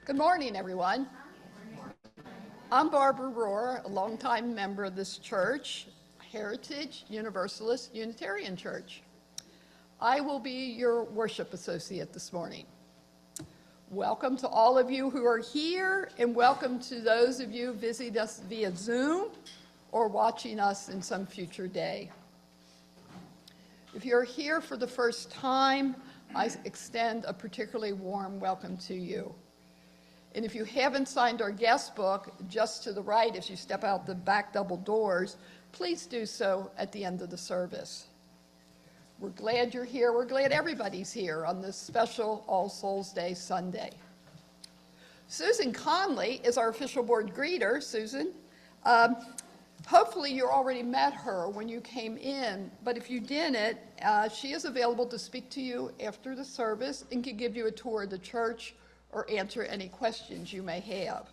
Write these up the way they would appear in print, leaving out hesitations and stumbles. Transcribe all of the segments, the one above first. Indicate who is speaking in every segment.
Speaker 1: Good morning, everyone. I'm Barbara Rohr, a longtime member of this church, Heritage Universalist Unitarian Church. I will be your worship associate this morning. Welcome to all of you who are here, and welcome to those of you visiting us via Zoom or watching us in some future day. If you're here for the first time, I extend a particularly warm welcome to you. And if you haven't signed our guest book, just to the right as you step out the back double doors, please do so at the end of the service. We're glad you're here. We're glad everybody's here on this special All Souls Day Sunday. Susan Conley is our official board greeter. Susan, hopefully you already met her when you came in, but if you didn't, she is available to speak to you after the service and can give you a tour of the church or answer any questions you may have.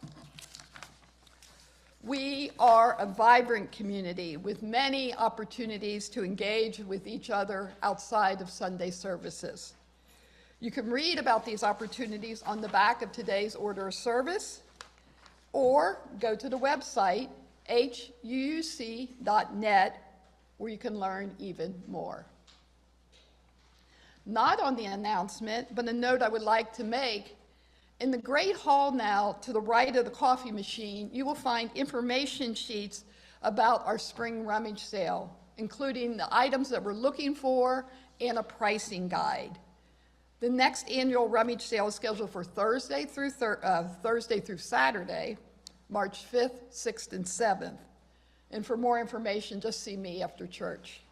Speaker 1: We are a vibrant community with many opportunities to engage with each other outside of Sunday services. You can read about these opportunities on the back of today's order of service, or go to the website, huuc.net, where you can learn even more. Not on the announcement, but a note I would like to make. In the Great Hall now, to the right of the coffee machine, you will find information sheets about our spring rummage sale, including the items that we're looking for and a pricing guide. The next annual rummage sale is scheduled for Thursday through Saturday, March 5th, 6th, and 7th. And for more information, just see me after church.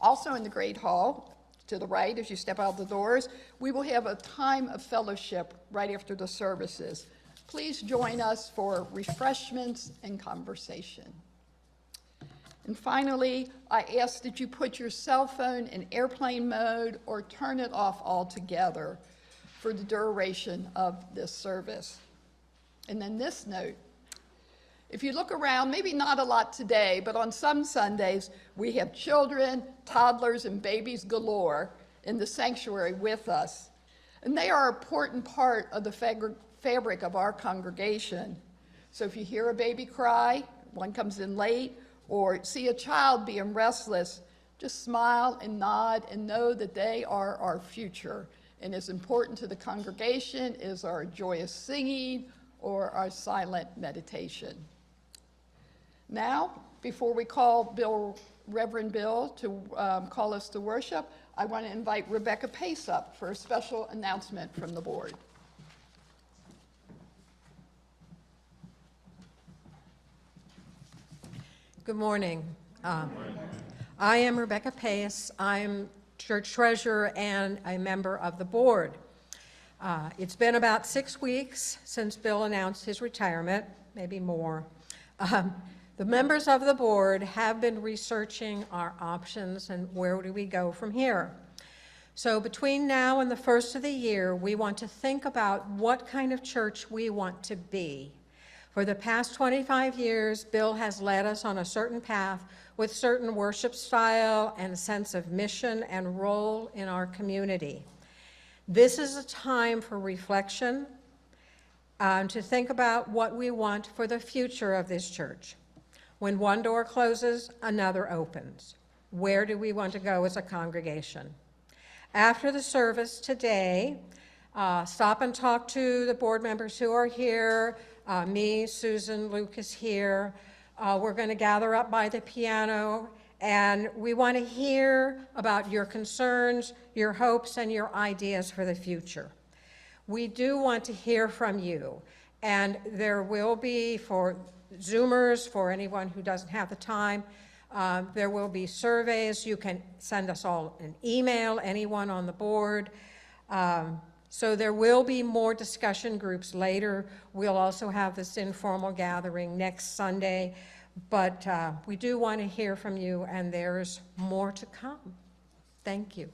Speaker 1: Also in the Great Hall, to the right as you step out the doors, we will have a time of fellowship right after the services. Please join us for refreshments and conversation. And finally, I ask that you put your cell phone in airplane mode or turn it off altogether for the duration of this service. And then this note, if you look around, maybe not a lot today, but on some Sundays, we have children, toddlers, and babies galore in the sanctuary with us. And they are an important part of the fabric of our congregation. So if you hear a baby cry, one comes in late, or see a child being restless, just smile and nod and know that they are our future. And as important to the congregation is our joyous singing or our silent meditation. Now, before we call Reverend Bill to call us to worship, I want to invite Rebecca Pace up for a special announcement from the board.
Speaker 2: Good morning. I am Rebecca Pace. I'm church treasurer and a member of the board. It's been about 6 weeks since Bill announced his retirement, maybe more. The members of the board have been researching our options and where do we go from here. So between now and the first of the year, we want to think about what kind of church we want to be. For the past 25 years, Bill has led us on a certain path with certain worship style and a sense of mission and role in our community. This is a time for reflection, to think about what we want for the future of this church. When one door closes, another opens. Where do we want to go as a congregation? After the service today, stop and talk to the board members who are here, me, Susan, Luke is here. We're going to gather up by the piano, and we want to hear about your concerns, your hopes, and your ideas for the future. We do want to hear from you, and there will be, for Zoomers, for anyone who doesn't have the time, there will be surveys. You can send us all an email, anyone on the board. So there will be more discussion groups later. We'll also have this informal gathering next Sunday, but we do want to hear from you, and there's more to come. Thank you.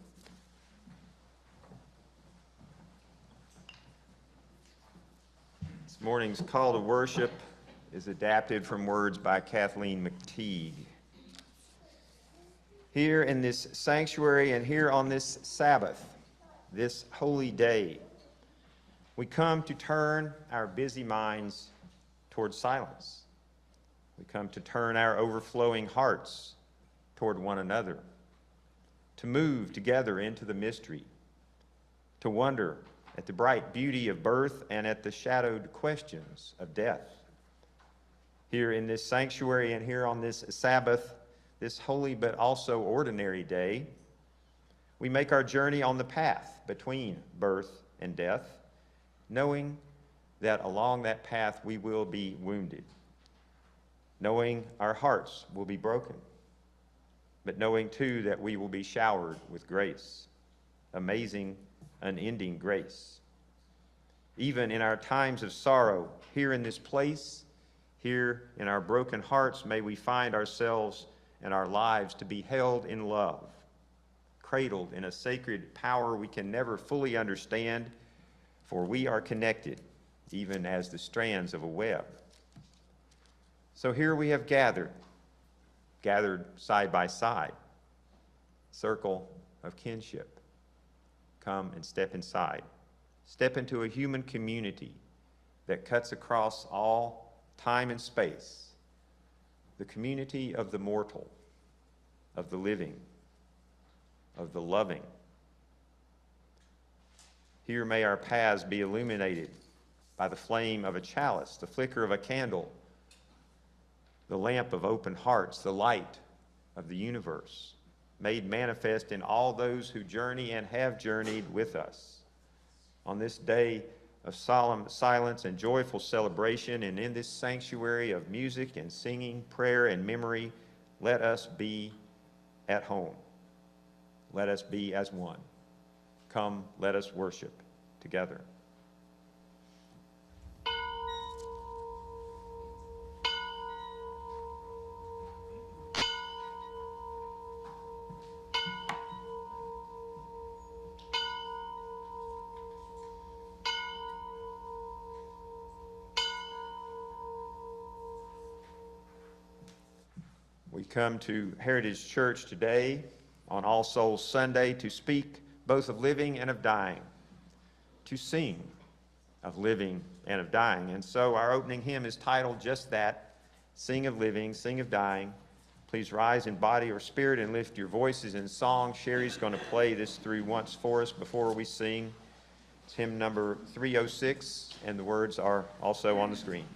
Speaker 3: This morning's call to worship is adapted from words by Kathleen McTeague. Here in this sanctuary and here on this Sabbath, this holy day, We come to turn our busy minds toward silence. We come to turn our overflowing hearts toward one another, to move together into the mystery, to wonder at the bright beauty of birth and at the shadowed questions of death. Here in this sanctuary and here on this Sabbath, this holy but also ordinary day, we make our journey on the path between birth and death, knowing that along that path we will be wounded, knowing our hearts will be broken, but knowing too that we will be showered with grace, amazing, unending grace. Even in our times of sorrow, here in this place, here in our broken hearts, may we find ourselves and our lives to be held in love, cradled in a sacred power we can never fully understand, for we are connected, even as the strands of a web. So here we have gathered side by side, circle of kinship. Come and step inside. Step into a human community that cuts across all time and space, the community of the mortal, of the living, of the loving. Here may our paths be illuminated by the flame of a chalice, the flicker of a candle, the lamp of open hearts, the light of the universe, made manifest in all those who journey and have journeyed with us. On this day of solemn silence and joyful celebration, and in this sanctuary of music and singing, prayer and memory, let us be at home. Let us be as one. Come, let us worship together. We come to Heritage Church today on All Souls Sunday to speak both of living and of dying, to sing of living and of dying. And so our opening hymn is titled just that, Sing of Living, Sing of Dying. Please rise in body or spirit and lift your voices in song. Sherry's going to play this through once for us before we sing. It's hymn number 306, and the words are also on the screen.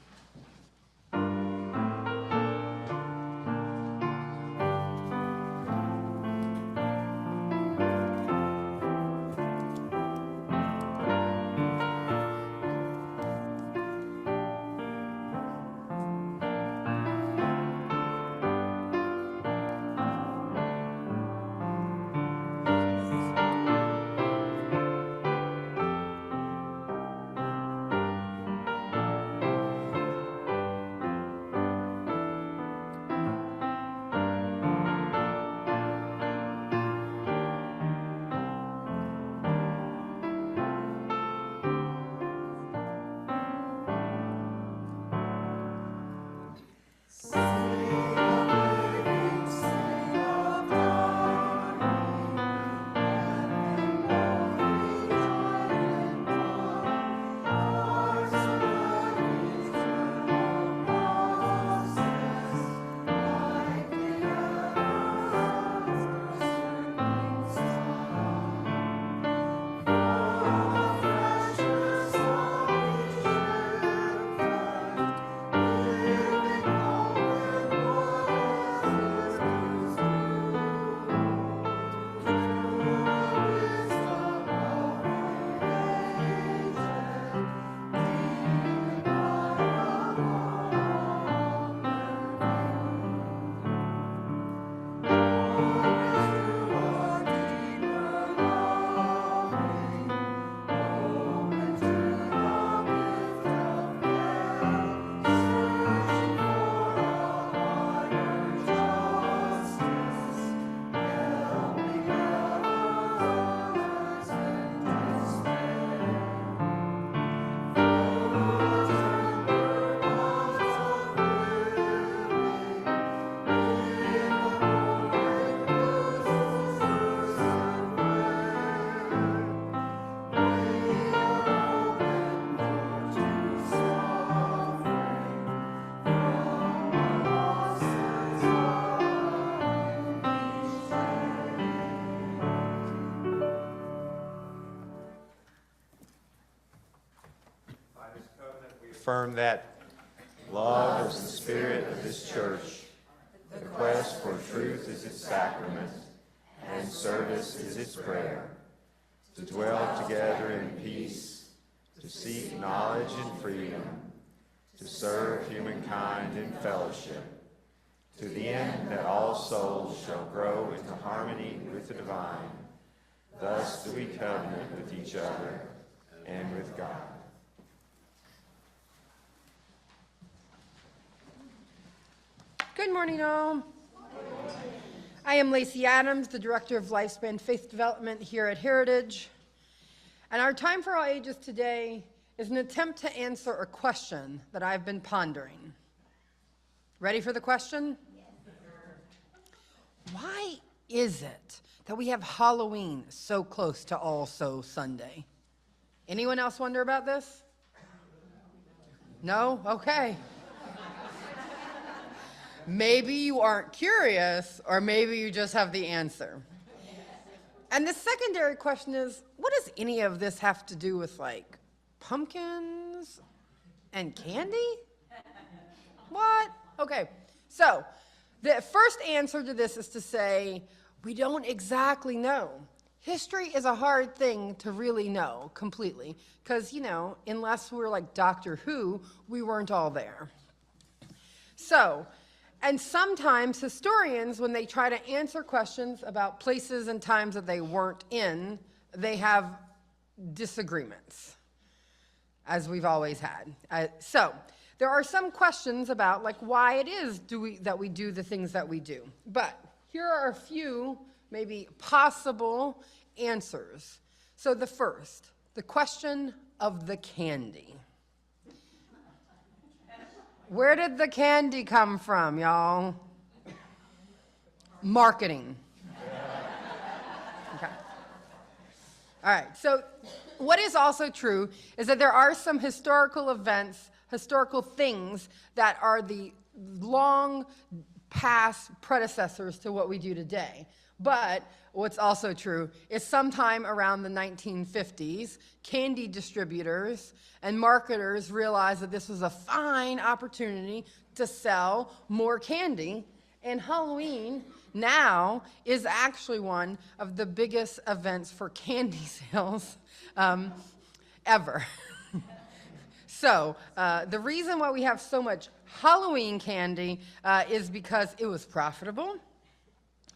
Speaker 3: affirm that love is the spirit of this church, the quest for truth is its sacrament, and service is its prayer, to dwell together in peace, to seek knowledge and freedom, to serve humankind in fellowship, to the end that all souls shall grow into harmony with the divine. Thus do we covenant with each other and with God.
Speaker 4: Good morning, all. I am Lacey Adams, the Director of Lifespan Faith Development here at Heritage. And our Time for All Ages today is an attempt to answer a question that I've been pondering. Ready for the question? Why is it that we have Halloween so close to All Souls Sunday? Anyone else wonder about this? No? Okay. Maybe you aren't curious, or maybe you just have the answer. And the secondary question is, what does any of this have to do with, like, pumpkins and candy? What? Okay, so the first answer to this is to say, we don't exactly know. History is a hard thing to really know completely, because, you know, unless we're like Doctor Who, we weren't all there. So, and sometimes historians, when they try to answer questions about places and times that they weren't in, they have disagreements, as we've always had. So there are some questions about like why it is that we do the things that we do. But here are a few maybe possible answers. So the first, the question of the candy. Where did the candy come from, y'all? Marketing. Okay. All right, so what is also true is that there are some historical events, historical things that are the long past predecessors to what we do today. But what's also true is sometime around the 1950s, candy distributors and marketers realized that this was a fine opportunity to sell more candy, and Halloween now is actually one of the biggest events for candy sales ever. So the reason why we have so much Halloween candy is because it was profitable.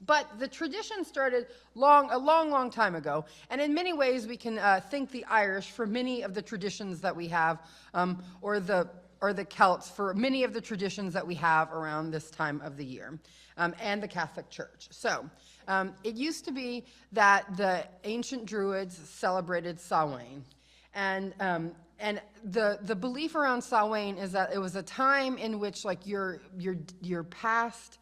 Speaker 4: But the tradition started a long time ago, and in many ways we can thank the Irish for many of the traditions that we have, or the Celts for many of the traditions that we have around this time of the year, and the Catholic Church. So it used to be that the ancient Druids celebrated Samhain, and the belief around Samhain is that it was a time in which like your past,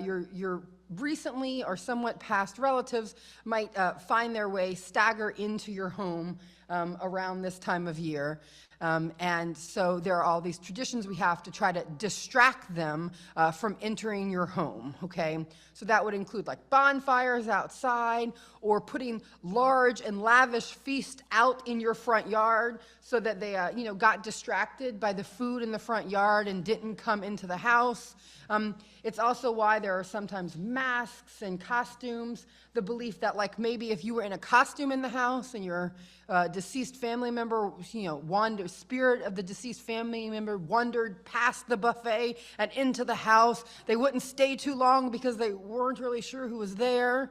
Speaker 4: your recently or somewhat past relatives might find their way, stagger into your home around this time of year. And so there are all these traditions we have to try to distract them from entering your home, okay? So that would include like bonfires outside, or putting large and lavish feasts out in your front yard so that they got distracted by the food in the front yard and didn't come into the house. It's also why there are sometimes masks and costumes, the belief that like maybe if you were in a costume in the house and your deceased family member, spirit of the deceased family member wandered past the buffet and into the house, they wouldn't stay too long because they weren't really sure who was there,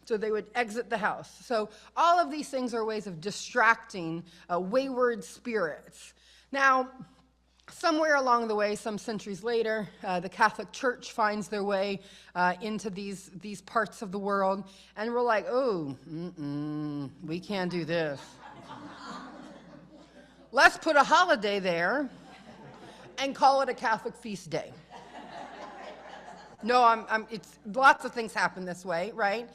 Speaker 4: so they would exit the house. So all of these things are ways of distracting wayward spirits. Now, somewhere along the way, some centuries later, the Catholic Church finds their way into these parts of the world, and we're like, oh, we can't do this. Let's put a holiday there and call it a Catholic feast day. No, it's lots of things happen this way, right?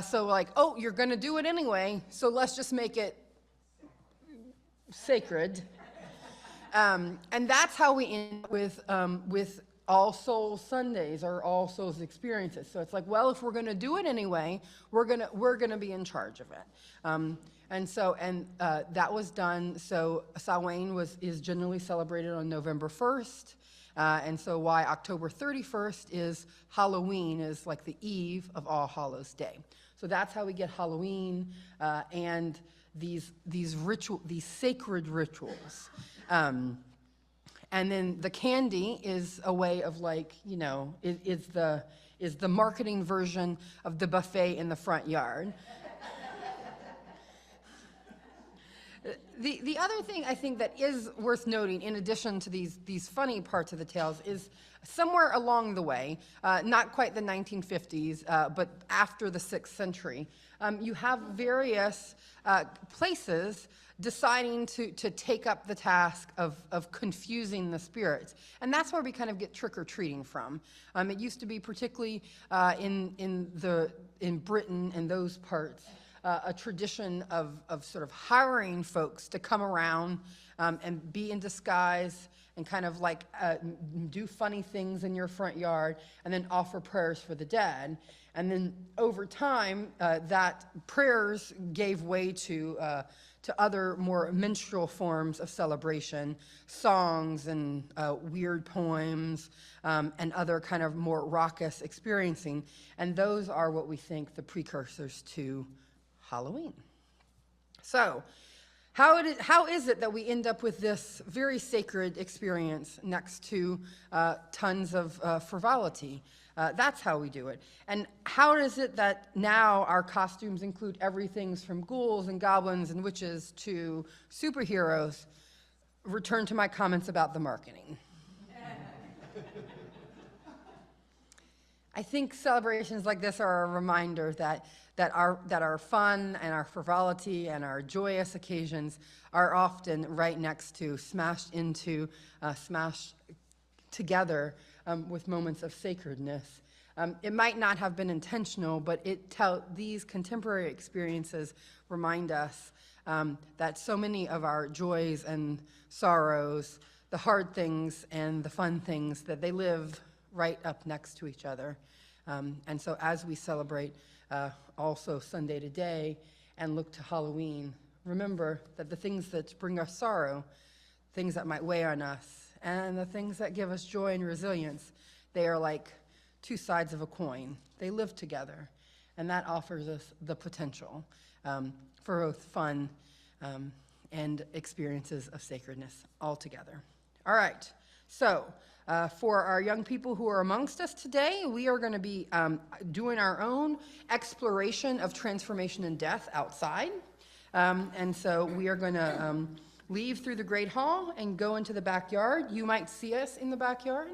Speaker 4: So like, oh, you're going to do it anyway, so let's just make it sacred. And that's how we end with All Souls Sundays or All Souls experiences. So it's like, well, if we're going to do it anyway, we're gonna be in charge of it. That was done. So Samhain is generally celebrated on November 1st. And so why October 31st is Halloween, is like the eve of All Hallows Day. So that's how we get Halloween and these sacred rituals. And then the candy is a way of, like, you know, is the marketing version of the buffet in the front yard. The other thing I think that is worth noting, in addition to these funny parts of the tales, is somewhere along the way, not quite the 1950s, but after the 6th century, you have various places deciding to take up the task of confusing the spirits. And that's where we kind of get trick-or-treating from. It used to be particularly in Britain and those parts, a tradition of sort of hiring folks to come around and be in disguise and kind of like do funny things in your front yard and then offer prayers for the dead. And then over time, that prayers gave way to other more minstrel forms of celebration, songs and weird poems, and other kind of more raucous experiencing. And those are what we think the precursors to Halloween. So, how is it that we end up with this very sacred experience next to tons of frivolity? That's how we do it. And how is it that now our costumes include everything from ghouls and goblins and witches to superheroes? Return to my comments about the marketing. I think celebrations like this are a reminder that our fun and our frivolity and our joyous occasions are often right next to, smashed together with moments of sacredness. It might not have been intentional, but these contemporary experiences remind us that so many of our joys and sorrows, the hard things and the fun things, that they live right up next to each other. And so as we celebrate also Sunday today and look to Halloween, remember that the things that bring us sorrow, things that might weigh on us, and the things that give us joy and resilience, they are like two sides of a coin. They live together, and that offers us the potential for both fun and experiences of sacredness all together. All right, so for our young people who are amongst us today, we are going to be doing our own exploration of transformation and death outside. And so we are going to leave through the Great Hall and go into the backyard. You might see us in the backyard.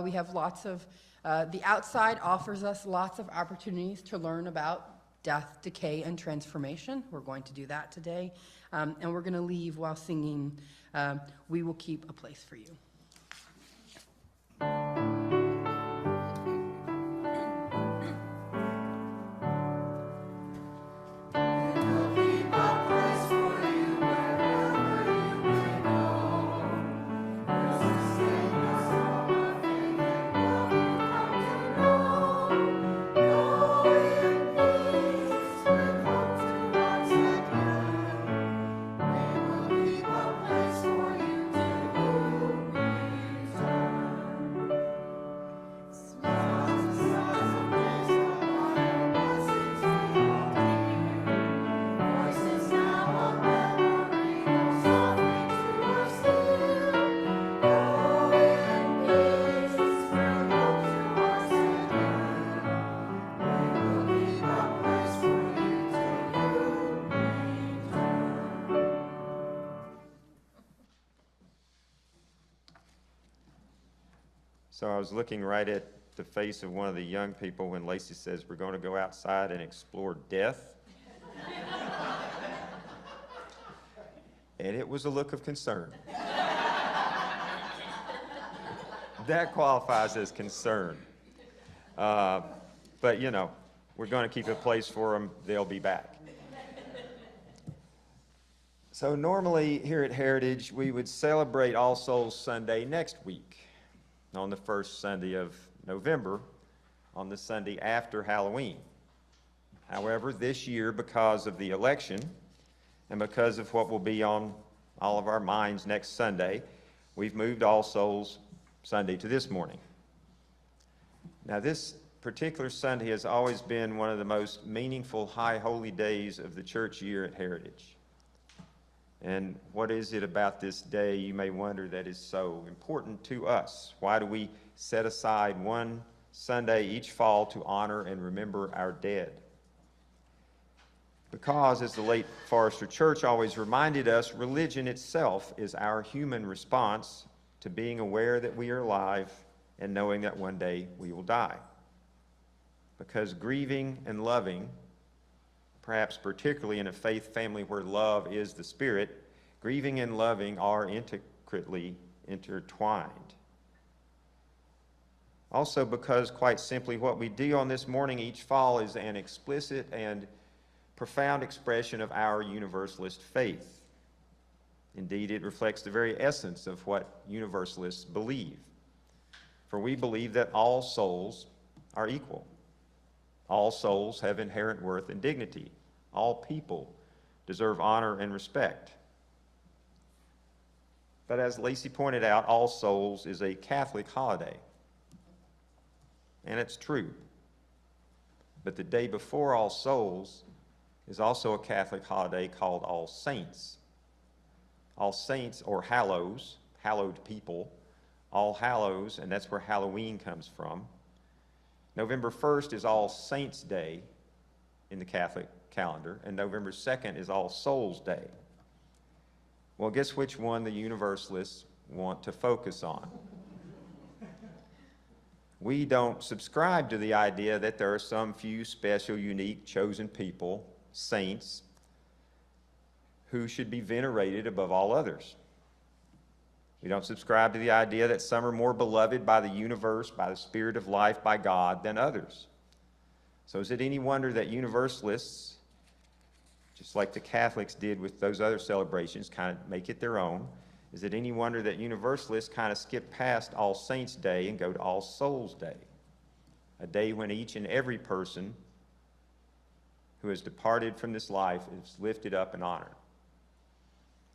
Speaker 4: We have lots of, the outside offers us lots of opportunities to learn about death, decay, and transformation. We're going to do that today. And we're going to leave while singing, "We Will Keep a Place for You."
Speaker 3: So I was looking right at the face of one of the young people when Lacey says we're going to go outside and explore death. And it was a look of concern. That qualifies as concern. But, you know, we're going to keep a place for them. They'll be back. So normally here at Heritage, we would celebrate All Souls Sunday next week. on the first Sunday of November, on the Sunday after Halloween. However, this year, because of the election and because of what will be on all of our minds next Sunday, we've moved All Souls Sunday to this morning. Now, this particular Sunday has always been one of the most meaningful high holy days of the church year at Heritage. And what is it about this day, you may wonder, that is so important to us? Why do we set aside one Sunday each fall to honor and remember our dead? Because, as the late Forrester Church always reminded us, religion itself is our human response to being aware that we are alive and knowing that one day we will die. Because grieving and loving, perhaps particularly in a faith family where love is the spirit, grieving and loving are intricately intertwined. Also because, quite simply, what we do on this morning each fall is an explicit and profound expression of our Universalist faith. Indeed, it reflects the very essence of what Universalists believe. For we believe that all souls are equal. All souls have inherent worth and dignity. All people deserve honor and respect. But as Lacey pointed out, All Souls is a Catholic holiday. And it's true. But the day before All Souls is also a Catholic holiday called All Saints. All Saints, or Hallows, hallowed people, All Hallows, and that's where Halloween comes from. November 1st is All Saints' Day in the Catholic calendar, and November 2nd is All Souls' Day. Well, guess which one the Universalists want to focus on? We don't subscribe to the idea that there are some few special, unique, chosen people, saints, who should be venerated above all others. We don't subscribe to the idea that some are more beloved by the universe, by the Spirit of life, by God, than others. So is it any wonder that Universalists, just like the Catholics did with those other celebrations, kind of make it their own? Is it any wonder that Universalists kind of skip past All Saints' Day and go to All Souls' Day, a day when each and every person who has departed from this life is lifted up and honored?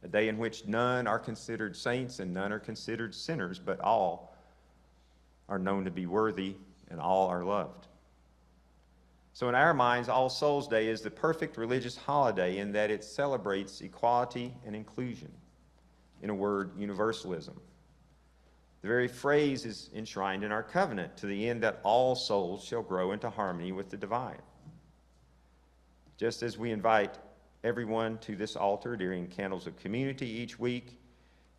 Speaker 3: A day in which none are considered saints and none are considered sinners, but all are known to be worthy and all are loved. So in our minds, All Souls' Day is the perfect religious holiday in that it celebrates equality and inclusion. In a word, universalism. The very phrase is enshrined in our covenant, to the end that all souls shall grow into harmony with the divine. Just as we invite everyone to this altar during Candles of Community each week,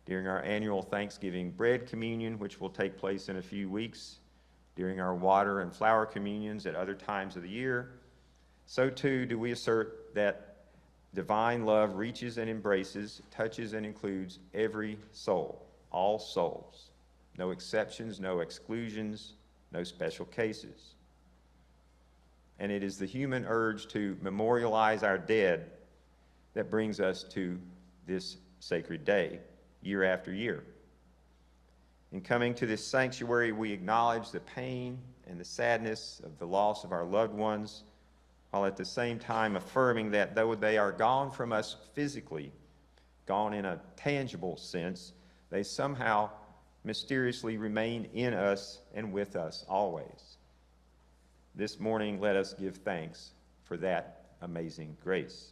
Speaker 3: during our annual Thanksgiving Bread Communion, which will take place in a few weeks, during our water and flower communions at other times of the year, so too do we assert that divine love reaches and embraces, touches and includes every soul, all souls, no exceptions, no exclusions, no special cases. And it is the human urge to memorialize our dead that brings us to this sacred day, year after year. In coming to this sanctuary, we acknowledge the pain and the sadness of the loss of our loved ones, while at the same time affirming that though they are gone from us physically, gone in a tangible sense, they somehow mysteriously remain in us and with us always. This morning, let us give thanks for that amazing grace.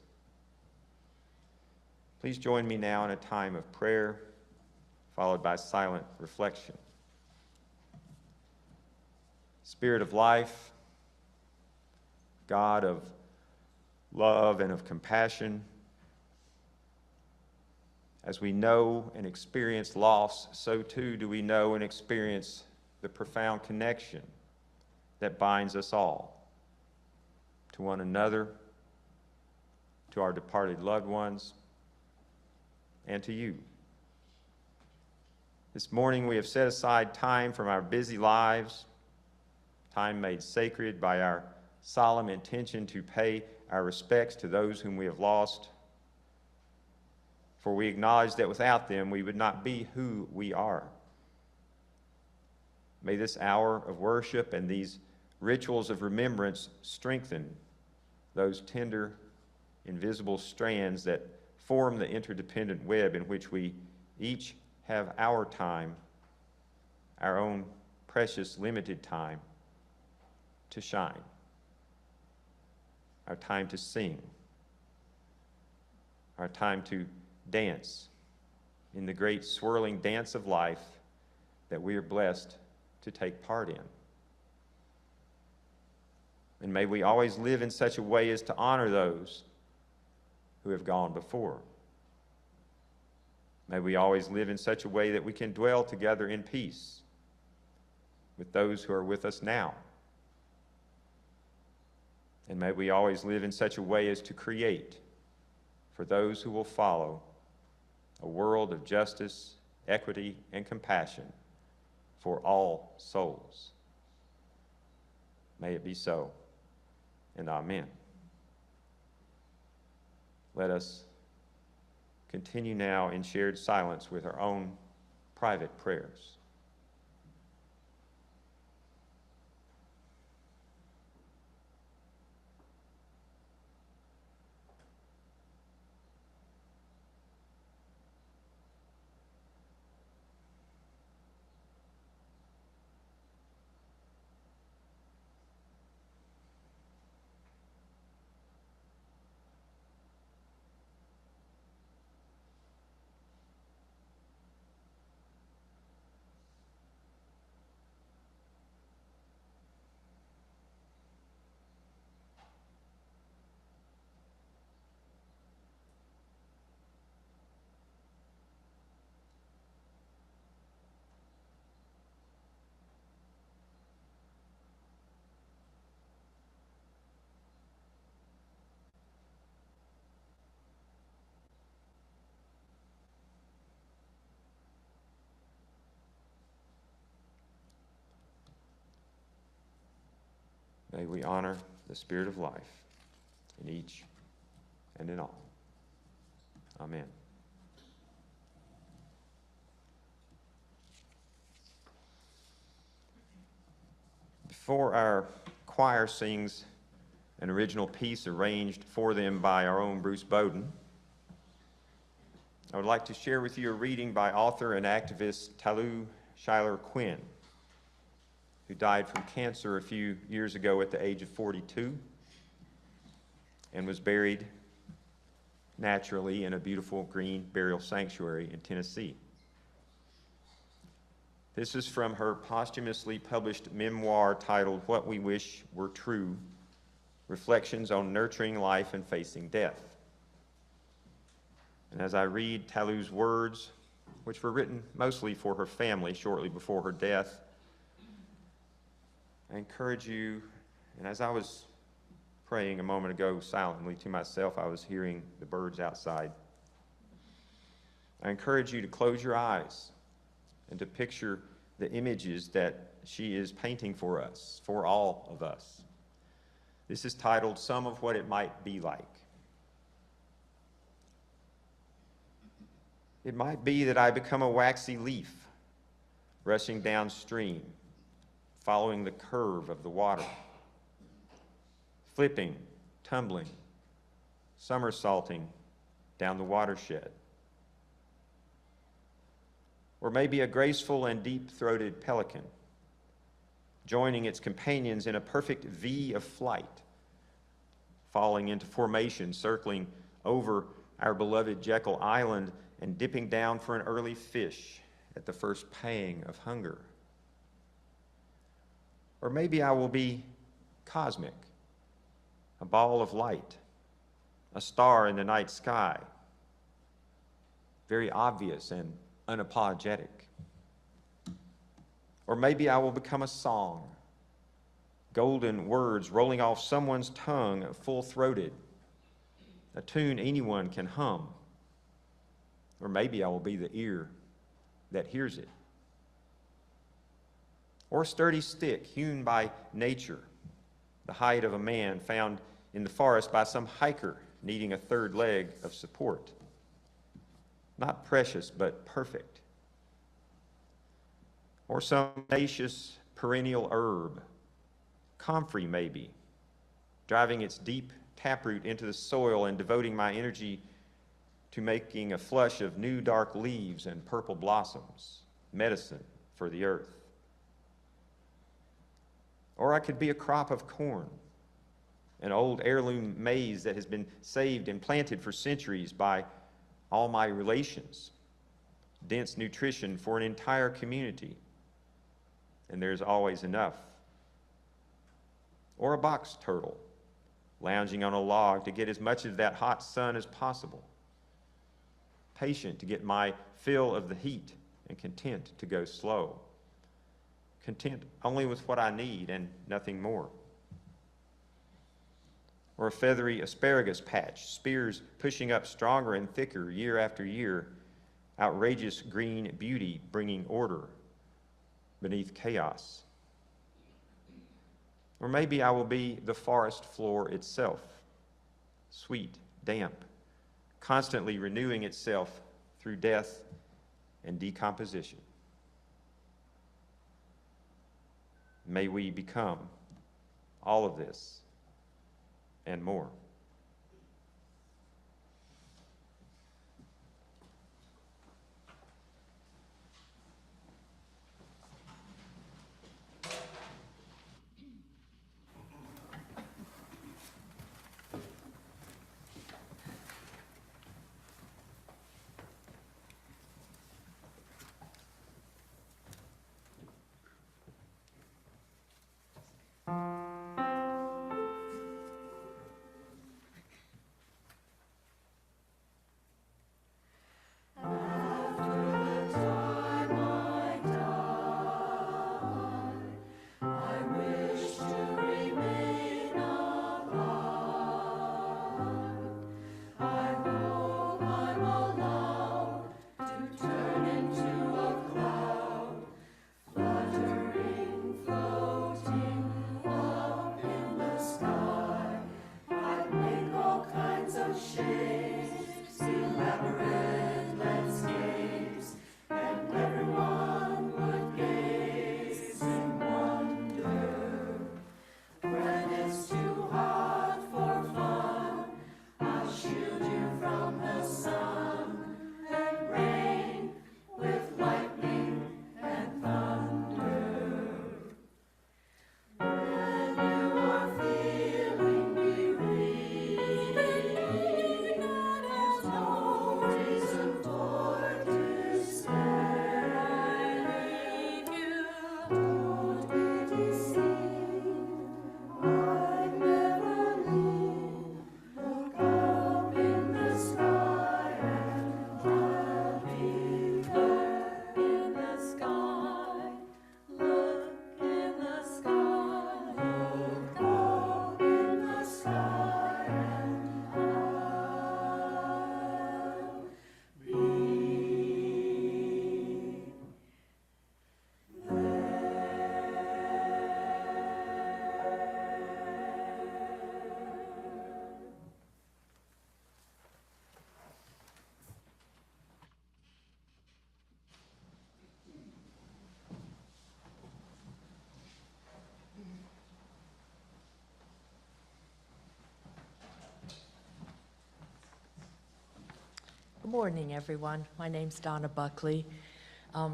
Speaker 3: Please join me now in a time of prayer, followed by silent reflection. Spirit of life, God of love and of compassion, as we know and experience loss, so too do we know and experience the profound connection that binds us all to one another, to our departed loved ones, and to you. This morning we have set aside time from our busy lives, time made sacred by our solemn intention to pay our respects to those whom we have lost, for we acknowledge that without them we would not be who we are. May this hour of worship and these rituals of remembrance strengthen those tender, invisible strands that form the interdependent web in which we each have our time, our own precious, limited time to shine, our time to sing, our time to dance in the great swirling dance of life that we are blessed to take part in. And may we always live in such a way as to honor those who have gone before. May we always live in such a way that we can dwell together in peace with those who are with us now. And may we always live in such a way as to create, for those who will follow, a world of justice, equity, and compassion for all souls. May it be so, and amen. Let us continue now in shared silence with our own private prayers. May we honor the Spirit of life in each and in all. Amen. Before our choir sings an original piece arranged for them by our own Bruce Bowden, I would like to share with you a reading by author and activist Talu Schuyler Quinn, who died from cancer a few years ago at the age of 42 and was buried naturally in a beautiful green burial sanctuary in Tennessee. This is from her posthumously published memoir titled What We Wish Were True: Reflections on Nurturing Life and Facing Death. And as I read Talu's words, which were written mostly for her family shortly before her death, I encourage you, and as I was praying a moment ago silently to myself, I was hearing the birds outside. I encourage you to close your eyes and to picture the images that she is painting for us, for all of us. This is titled Some of What It Might Be Like. It might be that I become a waxy leaf, rushing downstream, following the curve of the water, flipping, tumbling, somersaulting down the watershed. Or maybe a graceful and deep-throated pelican, joining its companions in a perfect V of flight, falling into formation, circling over our beloved Jekyll Island and dipping down for an early fish at the first pang of hunger. Or maybe I will be cosmic, a ball of light, a star in the night sky, very obvious and unapologetic. Or maybe I will become a song, golden words rolling off someone's tongue full-throated, a tune anyone can hum. Or maybe I will be the ear that hears it. Or a sturdy stick hewn by nature, the height of a man found in the forest by some hiker needing a third leg of support. Not precious, but perfect. or some tenacious perennial herb, comfrey maybe, driving its deep taproot into the soil and devoting my energy to making a flush of new dark leaves and purple blossoms, medicine for the earth. Or I could be a crop of corn, an old heirloom maize that has been saved and planted for centuries by all my relations, dense nutrition for an entire community, and there's always enough. Or a box turtle, lounging on a log to get as much of that hot sun as possible, patient to get my fill of the heat and content to go slow, content only with what I need and nothing more. Or a feathery asparagus patch, spears pushing up stronger and thicker year after year, outrageous green beauty bringing order beneath chaos. Or maybe I will be the forest floor itself, sweet, damp, constantly renewing itself through death and decomposition. May we become all of this and more.
Speaker 5: Good morning, everyone. My name's Donna Buckley.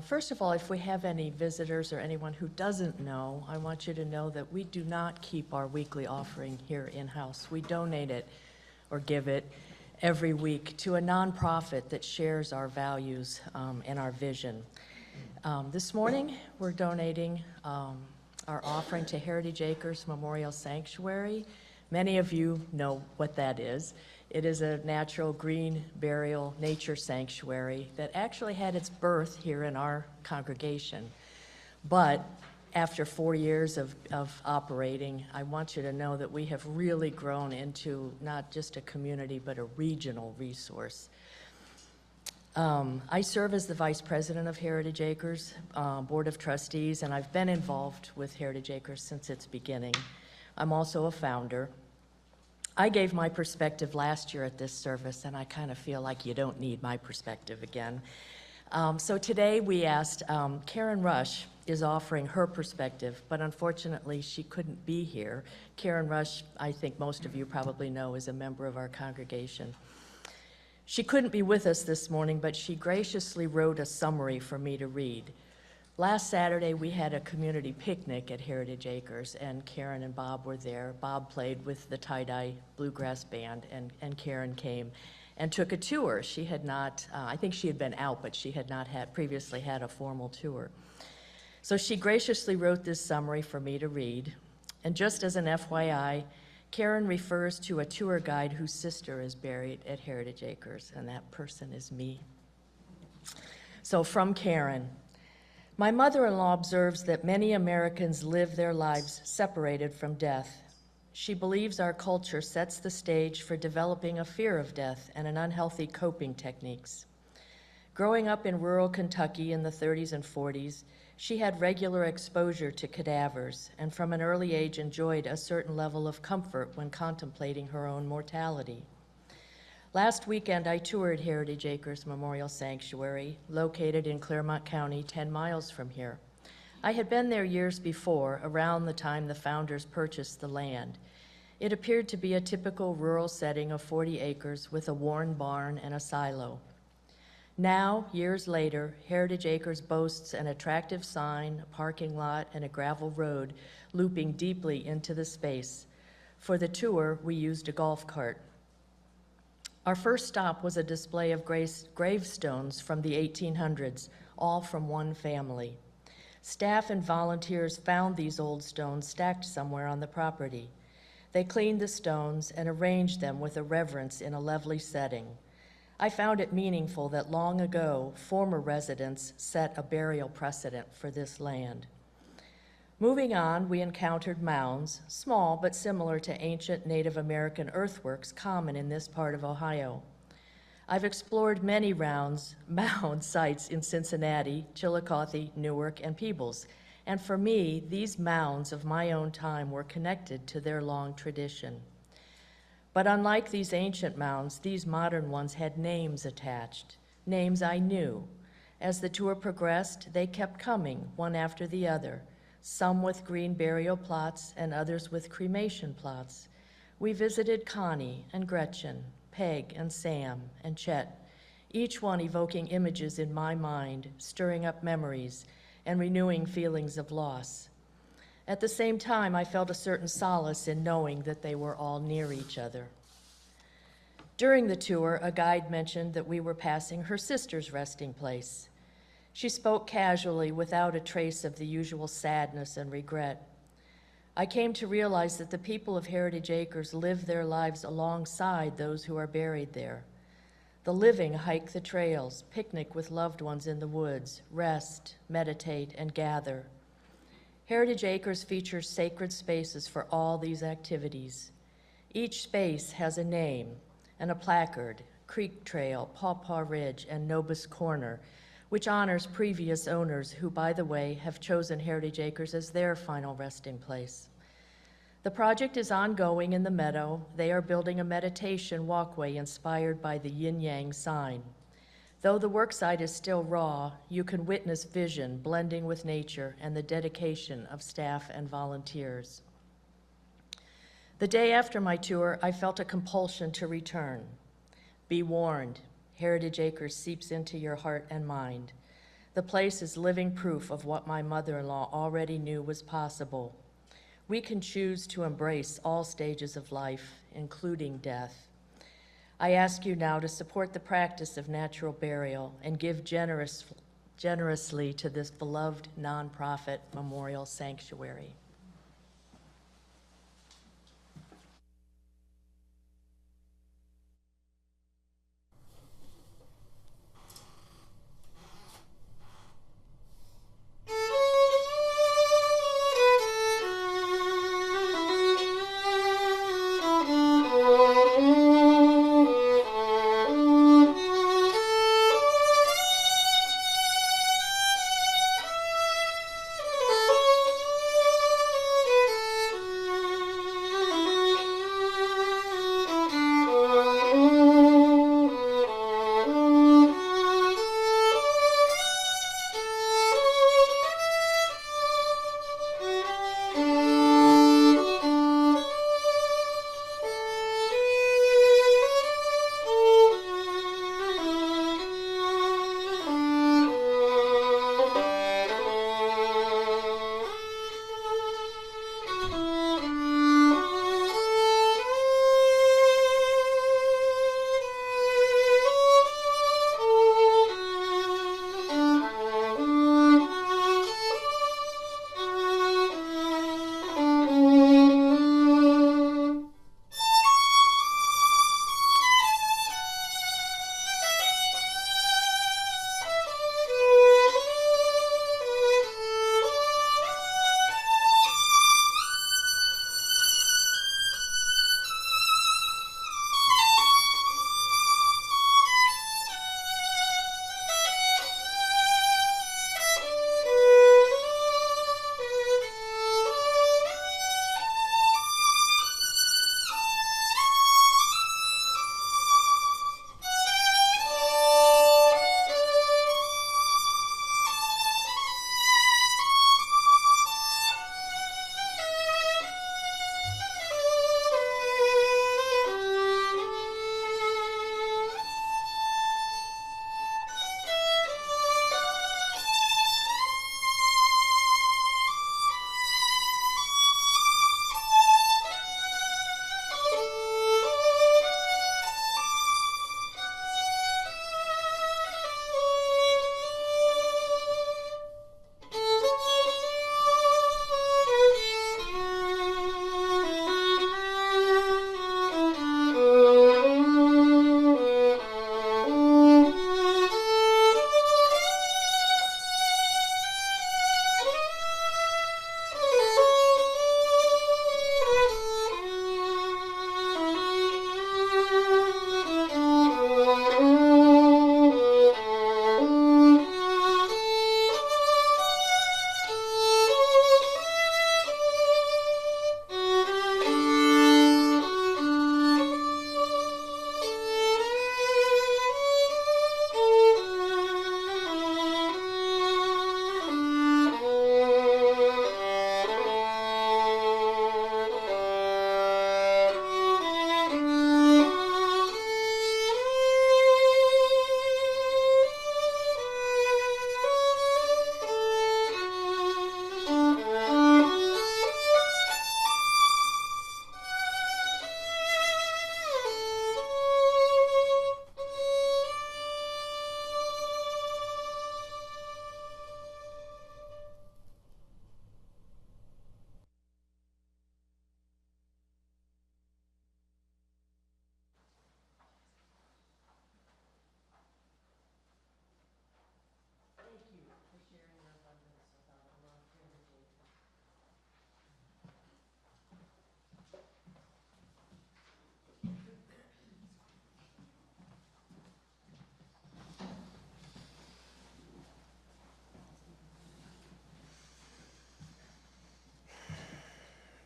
Speaker 5: First of all, if we have any visitors or anyone who doesn't know, I want you to know that we do not keep our weekly offering here in-house. We donate it or give it every week to a nonprofit that shares our values and our vision. This morning, we're donating our offering to Heritage Acres Memorial Sanctuary. Many of you know what that is. It is a natural green burial nature sanctuary that actually had its birth here in our congregation. But after 4 years of operating, I want you to know that we have really grown into not just a community, but a regional resource. I serve as the Vice President of Heritage Acres Board of Trustees, and I've been involved with Heritage Acres since its beginning. I'm also a founder. I gave my perspective last year at this service, and I kind of feel like you don't need my perspective again. So today we asked, Karen Rush is offering her perspective, but unfortunately she couldn't be here. Karen Rush, I think most of you probably know, is a member of our congregation. She couldn't be with us this morning, but she graciously wrote a summary for me to read. Last Saturday, we had a community picnic at Heritage Acres, and Karen and Bob were there. Bob played with the tie-dye bluegrass band, and Karen came and took a tour. She had not, I think she had been out, but she had not previously had a formal tour. So she graciously wrote this summary for me to read. And just as an FYI, Karen refers to a tour guide whose sister is buried at Heritage Acres, and that person is me. So from Karen, my mother-in-law observes that many Americans live their lives separated from death. She believes our culture sets the stage for developing a fear of death and an unhealthy coping techniques. Growing up in rural Kentucky in the 30s and 40s, she had regular exposure to cadavers and from an early age enjoyed a certain level of comfort when contemplating her own mortality. Last weekend, I toured Heritage Acres Memorial Sanctuary, located in Clermont County, 10 miles from here. I had been there years before, around the time the founders purchased the land. It appeared to be a typical rural setting of 40 acres with a worn barn and a silo. Now, years later, Heritage Acres boasts an attractive sign, a parking lot, and a gravel road looping deeply into the space. For the tour, we used a golf cart. Our first stop was a display of gravestones from the 1800s, all from one family. Staff and volunteers found these old stones stacked somewhere on the property. They cleaned the stones and arranged them with a reverence in a lovely setting. I found it meaningful that long ago, former residents set a burial precedent for this land. Moving on, we encountered mounds, small but similar to ancient Native American earthworks common in this part of Ohio. I've explored many mound sites in Cincinnati, Chillicothe, Newark, and Peebles, and for me, these mounds of my own time were connected to their long tradition. But unlike these ancient mounds, these modern ones had names attached, names I knew. As the tour progressed, they kept coming, one after the other, some with green burial plots and others with cremation plots. We visited Connie and Gretchen, Peg and Sam and Chet, each one evoking images in my mind, stirring up memories and renewing feelings of loss. At the same time, I felt a certain solace in knowing that they were all near each other. During the tour, a guide mentioned that we were passing her sister's resting place. She spoke casually without a trace of the usual sadness and regret. I came to realize that the people of Heritage Acres live their lives alongside those who are buried there. The living hike the trails, picnic with loved ones in the woods, rest, meditate, and gather. Heritage Acres features sacred spaces for all these activities. Each space has a name and a placard, Creek Trail, Paw Paw Ridge, and Nobis Corner, which honors previous owners who, by the way, have chosen Heritage Acres as their final resting place. The project is ongoing in the meadow. They are building a meditation walkway inspired by the yin-yang sign. Though the worksite is still raw, you can witness vision blending with nature and the dedication of staff and volunteers. The day after my tour, I felt a compulsion to return. Be warned, Heritage Acres seeps into your heart and mind. The place is living proof of what my mother-in-law already knew was possible. We can choose to embrace all stages of life, including death. I ask you now to support the practice of natural burial and give generously to this beloved nonprofit memorial sanctuary.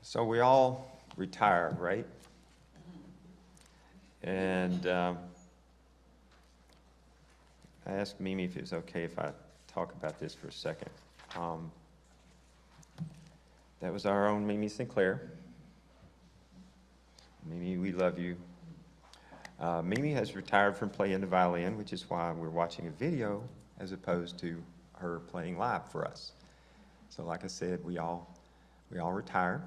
Speaker 3: So we all retired, right? And I asked Mimi if it was okay if I talk about this for a second. That was our own Mimi Sinclair. Mimi, we love you. Mimi has retired from playing the violin, which is why we're watching a video as opposed to her playing live for us. So like I said, we all retire,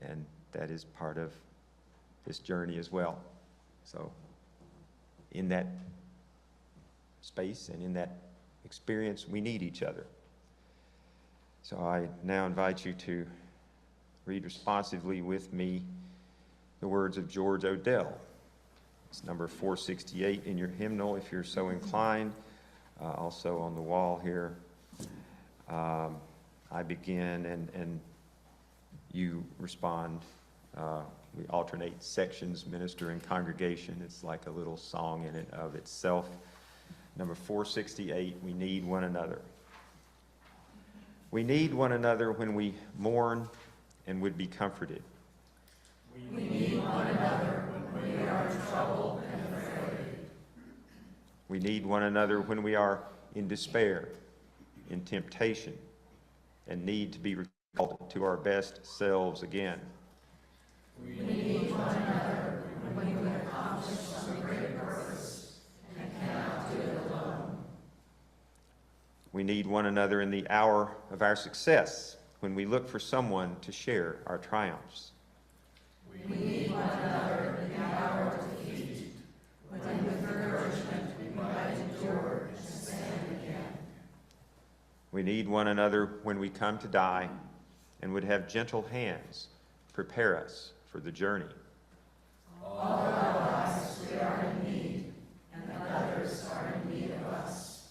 Speaker 3: and that is part of this journey as well. So in that space and in that experience, we need each other. So I now invite you to read responsively with me the words of George Odell. It's number 468 in your hymnal if you're so inclined. Also on the wall here. I begin and you respond. We alternate sections, minister and congregation. It's like a little song in and of itself. Number 468, we need one another. We need one another when we mourn and would be comforted.
Speaker 6: We need one another when we are in trouble and afraid.
Speaker 3: We need one another when we are in despair, in temptation, and need to be recalled to our best selves again.
Speaker 6: We need one another when we accomplish some great purpose and cannot do it alone.
Speaker 3: We need one another in the hour of our success, when we look for someone to share our triumphs.
Speaker 6: We need one another in the hour of defeat, when with encouragement we might endure and stand again.
Speaker 3: We need one another when we come to die and would have gentle hands prepare us for the journey.
Speaker 6: All our lives we are in need, and others are in need of us.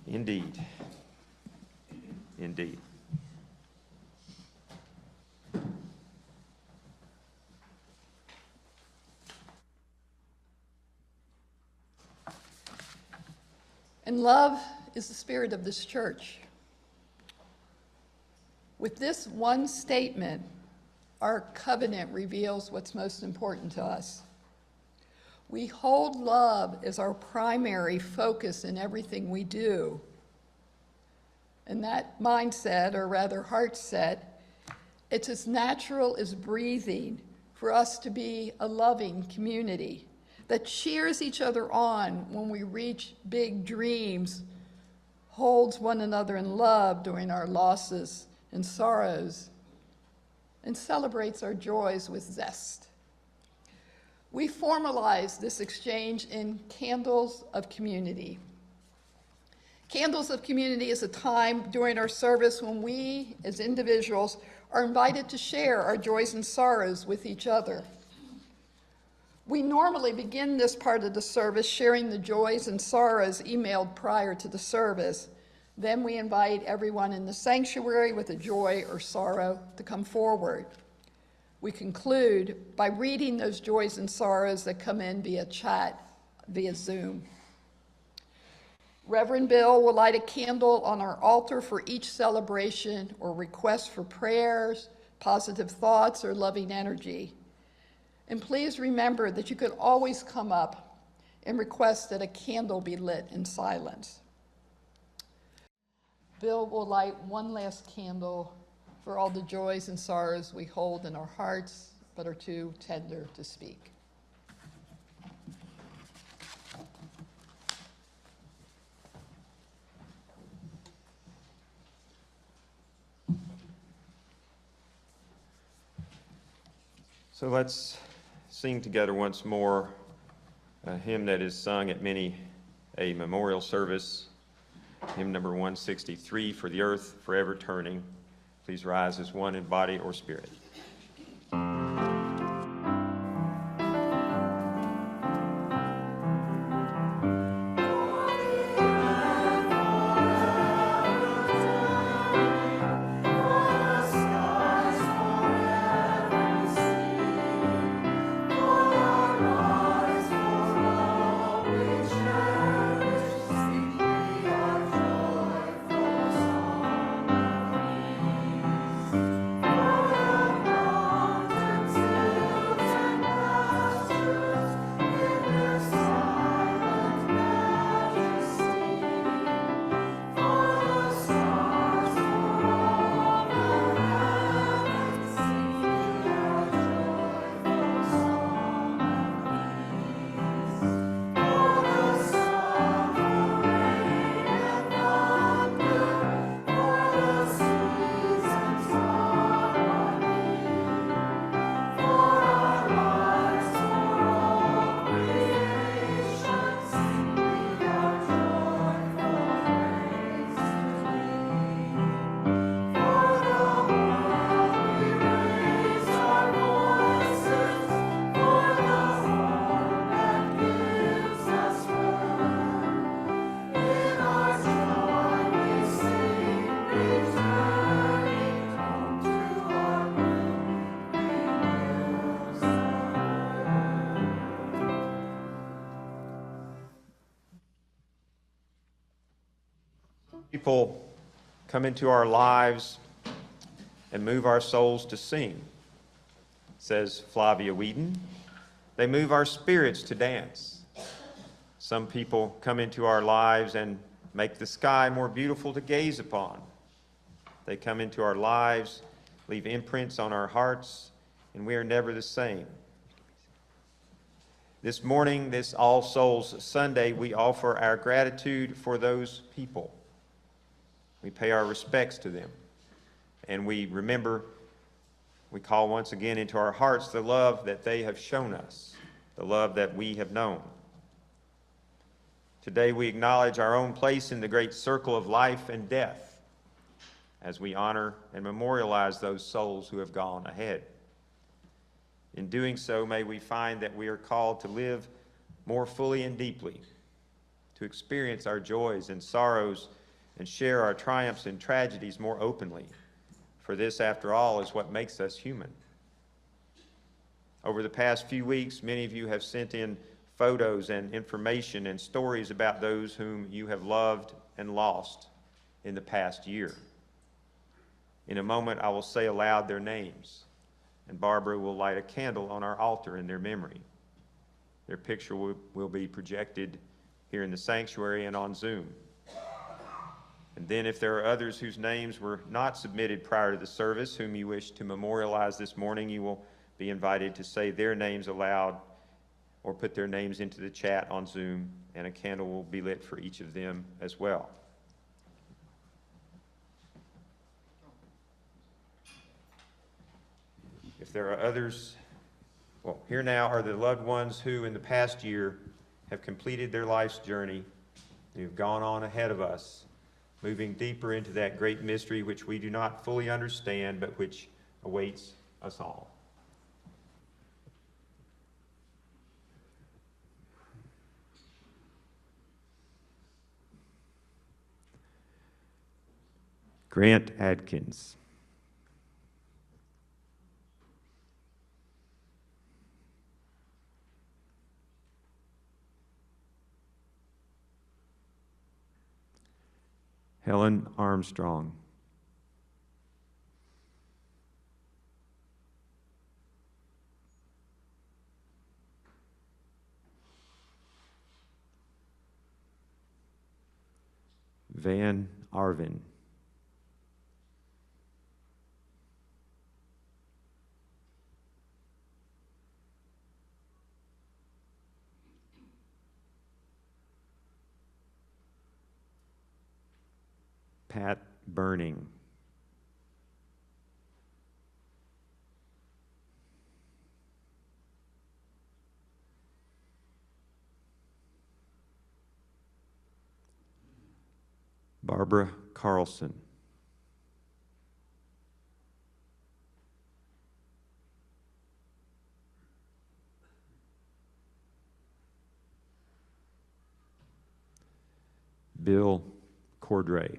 Speaker 3: Indeed. Indeed.
Speaker 1: And love is the spirit of this church. With this one statement, our covenant reveals what's most important to us. We hold love as our primary focus in everything we do. And that mindset, or rather heart set, it's as natural as breathing for us to be a loving community that cheers each other on when we reach big dreams, holds one another in love during our losses and sorrows, and celebrates our joys with zest. We formalize this exchange in Candles of Community. Candles of Community is a time during our service when we, as individuals, are invited to share our joys and sorrows with each other. We normally begin this part of the service sharing the joys and sorrows emailed prior to the service. Then we invite everyone in the sanctuary with a joy or sorrow to come forward. We conclude by reading those joys and sorrows that come in via chat, via Zoom. Reverend Bill will light a candle on our altar for each celebration or request for prayers, positive thoughts, or loving energy. And please remember that you could always come up and request that a candle be lit in silence. Bill will light one last candle for all the joys and sorrows we hold in our hearts, but are too tender to speak.
Speaker 3: So let's sing together once more a hymn that is sung at many a memorial service, hymn number 163, For the Earth Forever Turning. Please rise as one in body or spirit. People come into our lives and move our souls to sing, says Flavia Whedon. They move our spirits to dance. Some people come into our lives and make the sky more beautiful to gaze upon. They come into our lives, leave imprints on our hearts, and we are never the same. This morning, this All Souls Sunday, we offer our gratitude for those people. We pay our respects to them, and we remember, we call once again into our hearts the love that they have shown us, the love that we have known. Today we acknowledge our own place in the great circle of life and death as we honor and memorialize those souls who have gone ahead. In doing so, may we find that we are called to live more fully and deeply, to experience our joys and sorrows and share our triumphs and tragedies more openly, for this, after all, is what makes us human. Over the past few weeks, many of you have sent in photos and information and stories about those whom you have loved and lost in the past year. In a moment, I will say aloud their names, and Barbara will light a candle on our altar in their memory. Their picture will be projected here in the sanctuary and on Zoom. And then if there are others whose names were not submitted prior to the service, whom you wish to memorialize this morning, you will be invited to say their names aloud or put their names into the chat on Zoom, and a candle will be lit for each of them as well. If there are others, well, here now are the loved ones who in the past year have completed their life's journey, who have gone on ahead of us, moving deeper into that great mystery which we do not fully understand, but which awaits us all. Grant Adkins. Helen Armstrong. Van Arvin. Pat Burning. Barbara Carlson. Bill Cordray.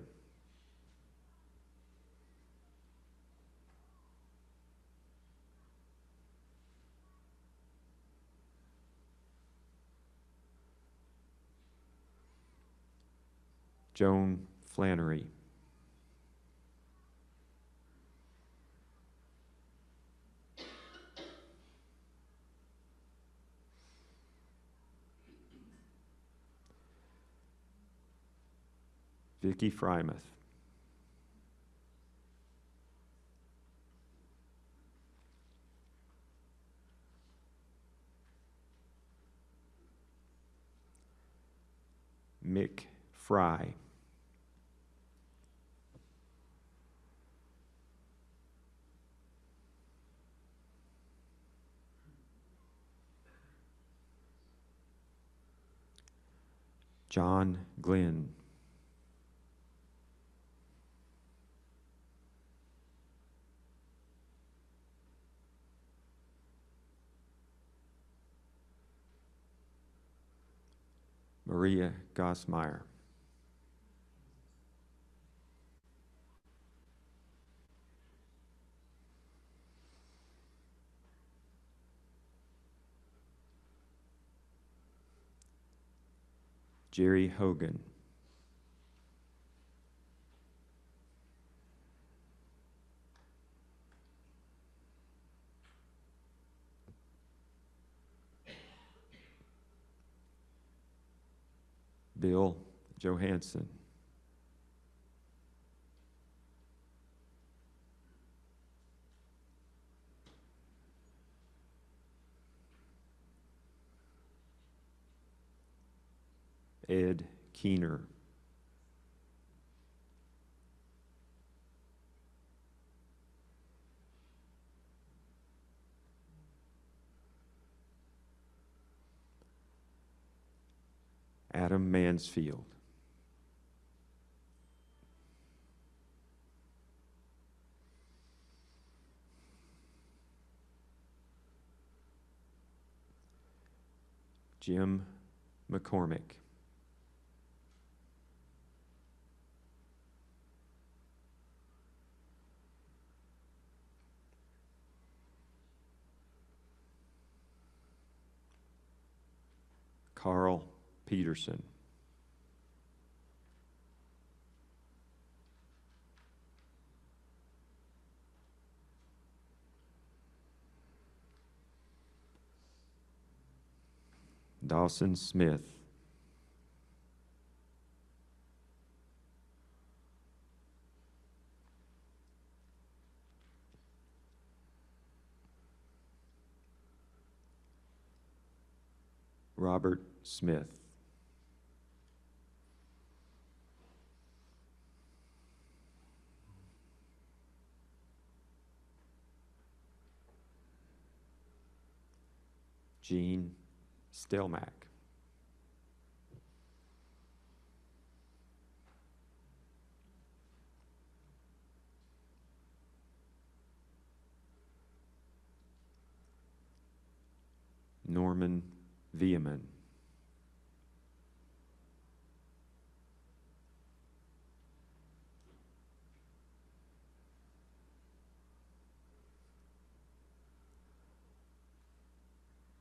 Speaker 3: Joan Flannery. Vicki Frymouth. Mick Fry. John Glenn. Maria Gossmeyer. Jerry Hogan. Bill Johansson. Ed Keener. Adam Mansfield. Jim McCormick. Carl Peterson. Dawson Smith. Robert Smith. Gene Stelmack. Norman Vieman.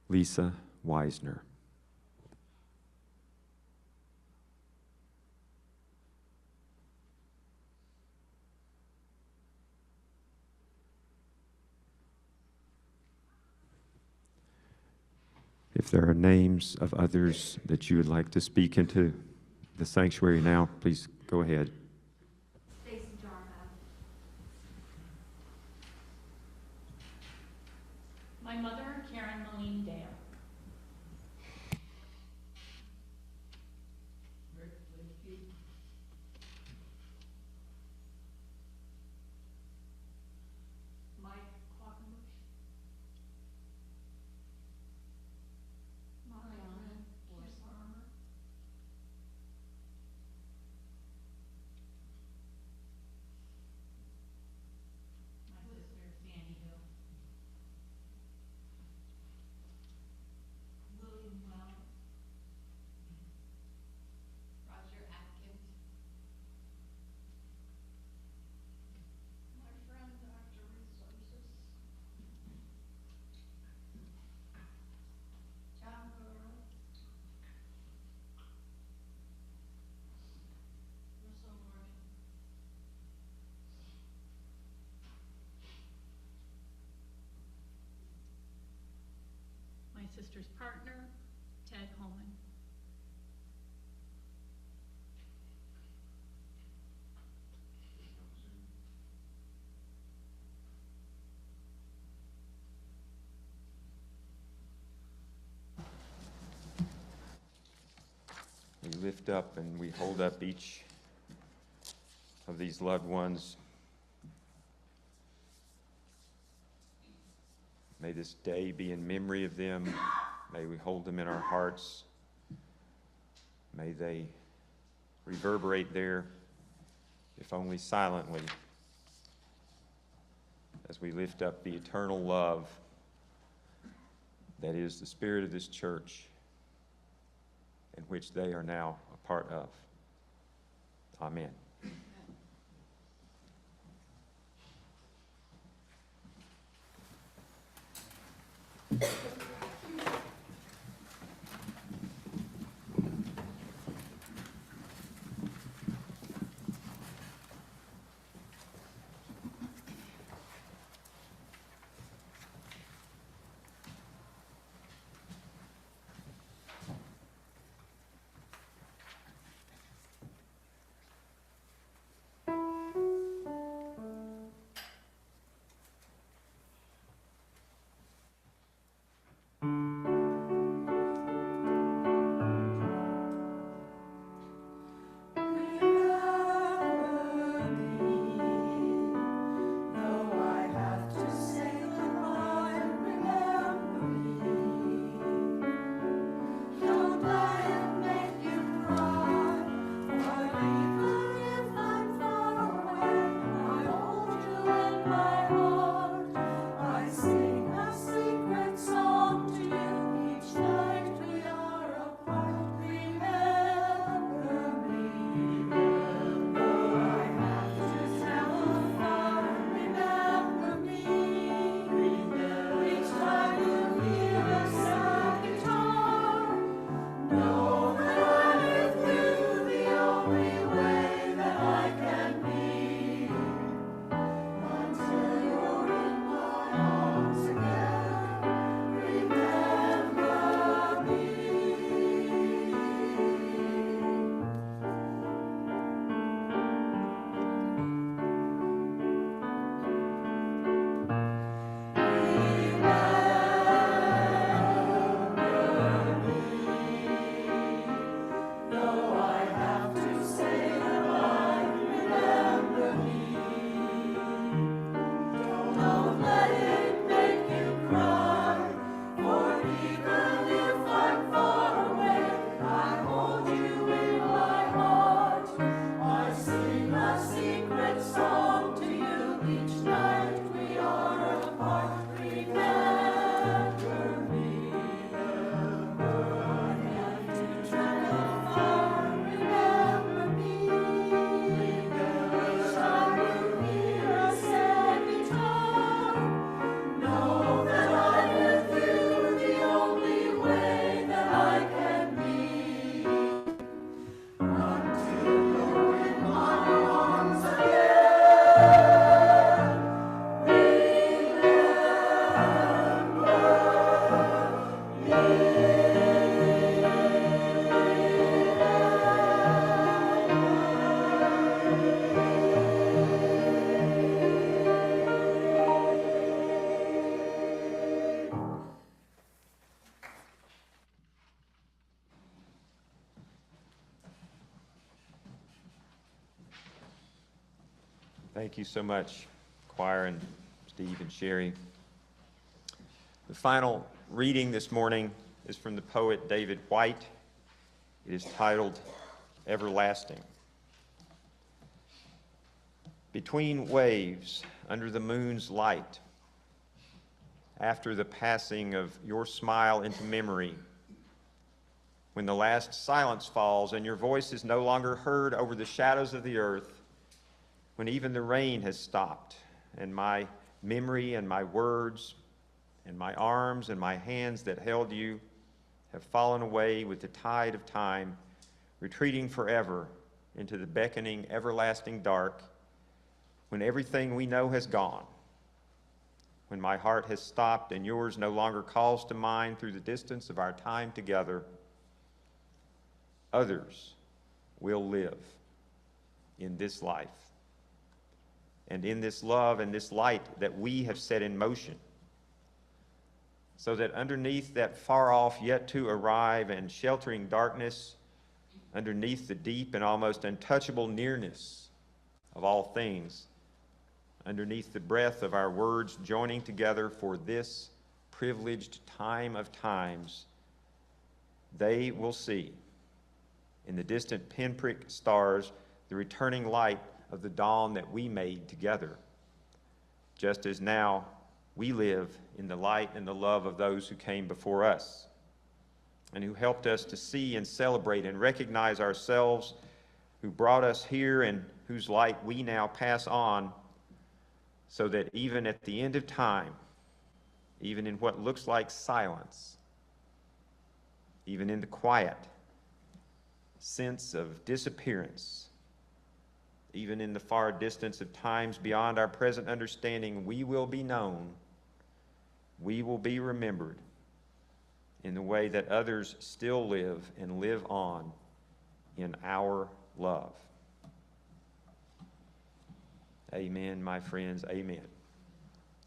Speaker 3: Lisa Weisner. If there are names of others that you would like to speak into the sanctuary now, please go ahead.
Speaker 6: Stacy Jarman. My mother, Karen Moline Dale. Mike Quackenbush. Marianne Forrest Farmer. My sister, Sandy Hill. William Wells. Roger Atkins. My friend, Dr. Resources. John Burrow. Russell Morgan. My sister's partner, Ted Holman.
Speaker 3: We lift up and we hold up each of these loved ones. May this day be in memory of them. May we hold them in our hearts. May they reverberate there, if only silently, as we lift up the eternal love that is the spirit of this church, in which they are now a part of. Amen. Thank you so much, choir and Steve and Sherry. The final reading this morning is from the poet David White. It is titled Everlasting. Between waves, under the moon's light, after the passing of your smile into memory, when the last silence falls and your voice is no longer heard over the shadows of the earth, when even the rain has stopped and my memory and my words and my arms and my hands that held you have fallen away with the tide of time, retreating forever into the beckoning, everlasting dark, when everything we know has gone, when my heart has stopped and yours no longer calls to mind through the distance of our time together, others will live in this life and in this love and this light that we have set in motion, so that underneath that far-off, yet-to-arrive and sheltering darkness, underneath the deep and almost untouchable nearness of all things, underneath the breath of our words joining together for this privileged time of times, they will see in the distant pinprick stars the returning light of the dawn that we made together, just as now we live in the light and the love of those who came before us and who helped us to see and celebrate and recognize ourselves, who brought us here and whose light we now pass on, so that even at the end of time, even in what looks like silence, even in the quiet sense of disappearance, even in the far distance of times beyond our present understanding, we will be known, we will be remembered in the way that others still live and live on in our love. Amen, my friends, amen.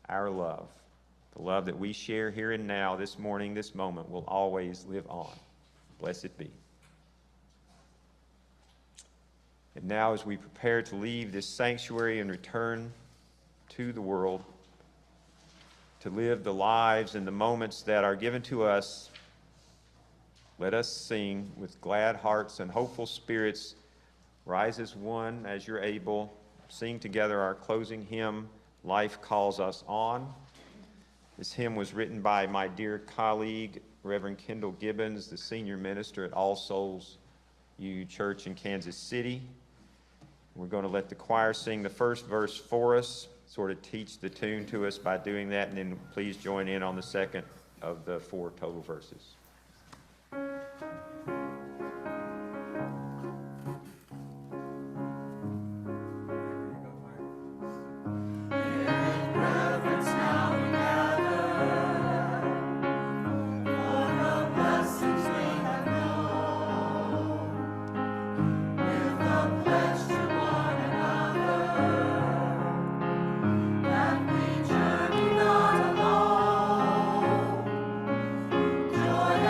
Speaker 3: Our love, the love that we share here and now, this morning, this moment, will always live on. Blessed be. And now, as we prepare to leave this sanctuary and return to the world, to live the lives and the moments that are given to us, let us sing with glad hearts and hopeful spirits. Rise as one, as you're able. Sing together our closing hymn, Life Calls Us On. This hymn was written by my dear colleague, Reverend Kendall Gibbons, the senior minister at All Souls UU Church in Kansas City. We're going to let the choir sing the first verse for us, sort of teach the tune to us by doing that, and then please join in on the second of the 4 total verses.
Speaker 6: Joy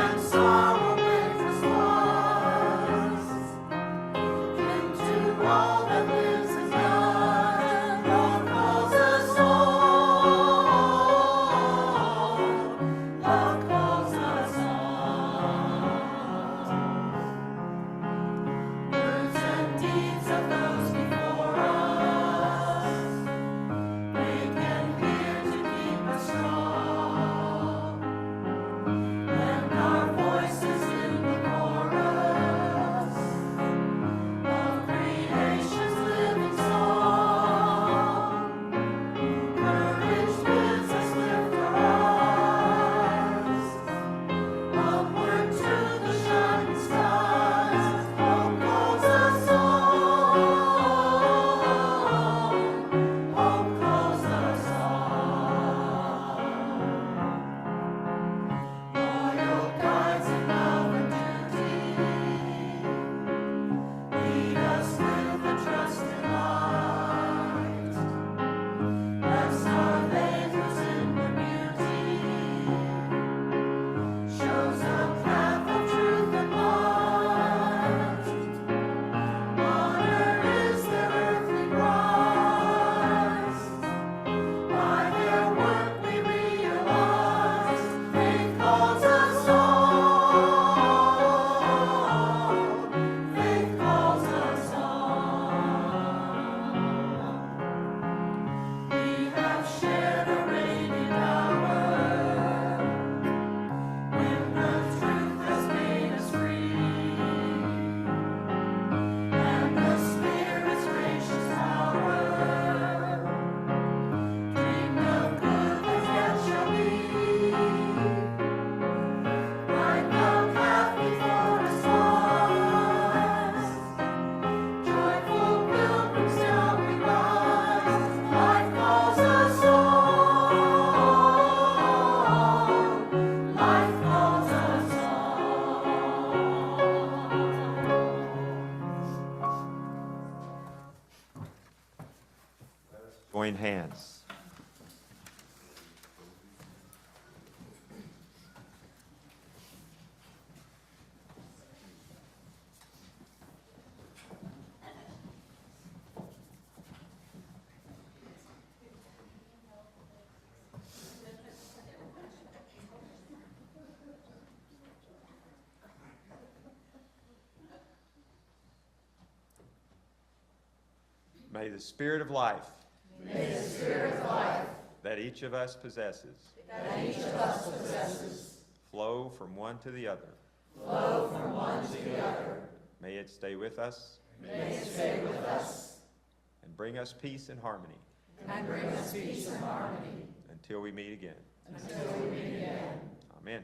Speaker 3: Join hands. May the Spirit of life, that each of us possesses, flow from one to the other. May it stay with us. And bring us peace and harmony. Until we meet again. Amen.